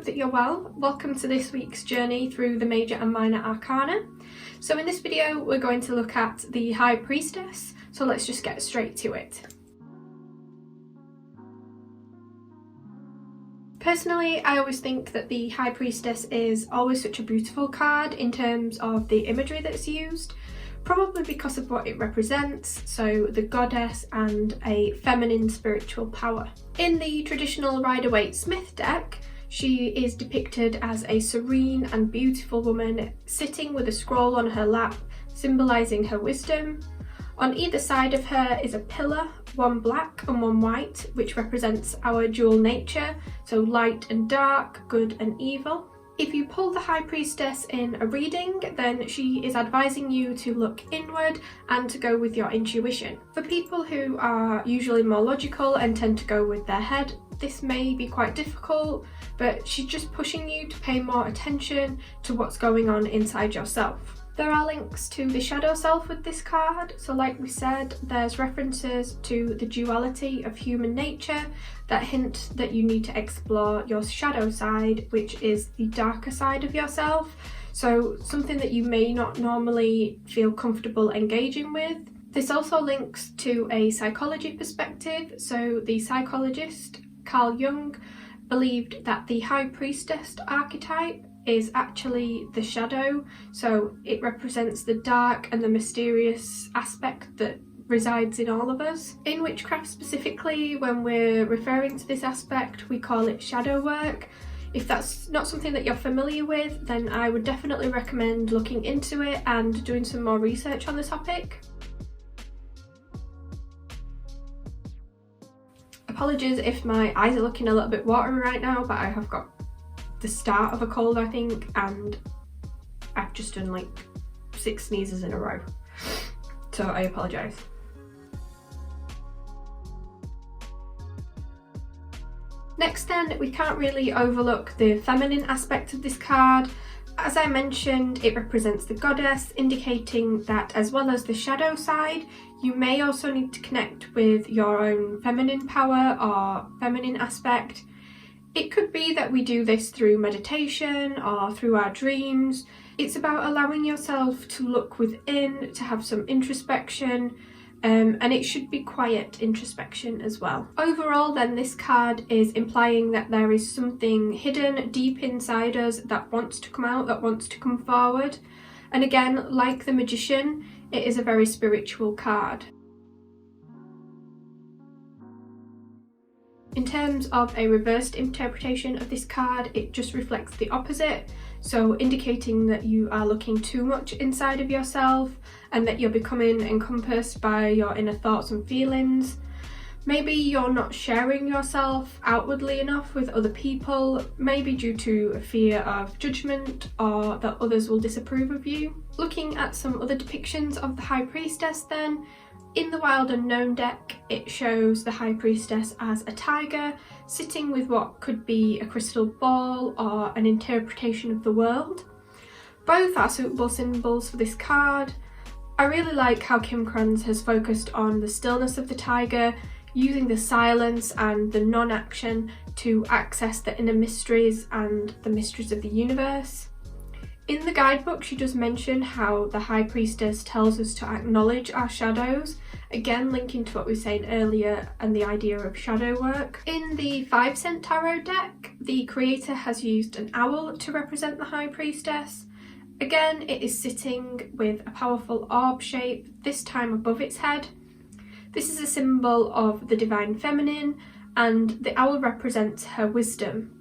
that you're well. Welcome to this week's journey through the Major and Minor Arcana. So in this video we're going to look at the High Priestess, so let's just get straight to it. Personally, I always think that the High Priestess is always such a beautiful card in terms of the imagery that's used, probably because of what it represents, so the goddess and a feminine spiritual power. In the traditional Rider-Waite-Smith deck, she is depicted as a serene and beautiful woman sitting with a scroll on her lap, symbolising her wisdom. On either side of her is a pillar, one black and one white, which represents our dual nature, so light and dark, good and evil. If you pull the High Priestess in a reading, then she is advising you to look inward and to go with your intuition. For people who are usually more logical and tend to go with their head, this may be quite difficult, but she's just pushing you to pay more attention to what's going on inside yourself. There are links to the shadow self with this card, so like we said, there's references to the duality of human nature that hint that you need to explore your shadow side, which is the darker side of yourself, so something that you may not normally feel comfortable engaging with. This also links to a psychology perspective, so the psychologist Carl Jung believed that the High Priestess archetype is actually the shadow, so it represents the dark and the mysterious aspect that resides in all of us. In witchcraft specifically, when we're referring to this aspect, we call it shadow work. If that's not something that you're familiar with, then I would definitely recommend looking into it and doing some more research on the topic. Apologies if my eyes are looking a little bit watery right now, but I have got the start of a cold, I think, and I've just done like 6 sneezes in a row, so I apologise. Next then, we can't really overlook the feminine aspect of this card. As I mentioned, it represents the goddess, indicating that as well as the shadow side, you may also need to connect with your own feminine power or feminine aspect. It could be that we do this through meditation or through our dreams. It's about allowing yourself to look within, to have some introspection, and it should be quiet introspection as well. Overall then, this card is implying that there is something hidden deep inside us that wants to come out, that wants to come forward. And again, like the Magician, it is a very spiritual card. In terms of a reversed interpretation of this card, it just reflects the opposite, so indicating that you are looking too much inside of yourself and that you're becoming encompassed by your inner thoughts and feelings. Maybe you're not sharing yourself outwardly enough with other people, maybe due to a fear of judgment or that others will disapprove of you. Looking at some other depictions of the High Priestess then, in the Wild Unknown deck, it shows the High Priestess as a tiger sitting with what could be a crystal ball or an interpretation of the world. Both are suitable symbols for this card. I really like how Kim Krans has focused on the stillness of the tiger, using the silence and the non-action to access the inner mysteries and the mysteries of the universe. In the guidebook, she does mention how the High Priestess tells us to acknowledge our shadows, again linking to what we were saying earlier and the idea of shadow work. In the 5-cent tarot deck, the creator has used an owl to represent the High Priestess. Again, it is sitting with a powerful orb shape, this time above its head. This is a symbol of the divine feminine, and the owl represents her wisdom.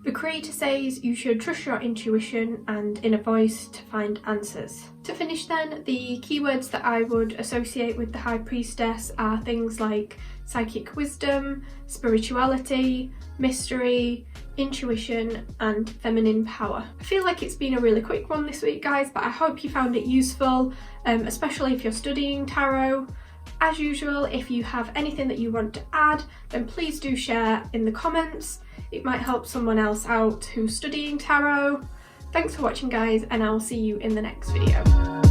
The creator says you should trust your intuition and inner voice to find answers. To finish then, the keywords that I would associate with the High Priestess are things like psychic wisdom, spirituality, mystery, intuition, and feminine power. I feel like it's been a really quick one this week, guys, but I hope you found it useful, especially if you're studying tarot. As usual, if you have anything that you want to add, then please do share in the comments. It might help someone else out who's studying tarot. Thanks for watching, guys, and I'll see you in the next video.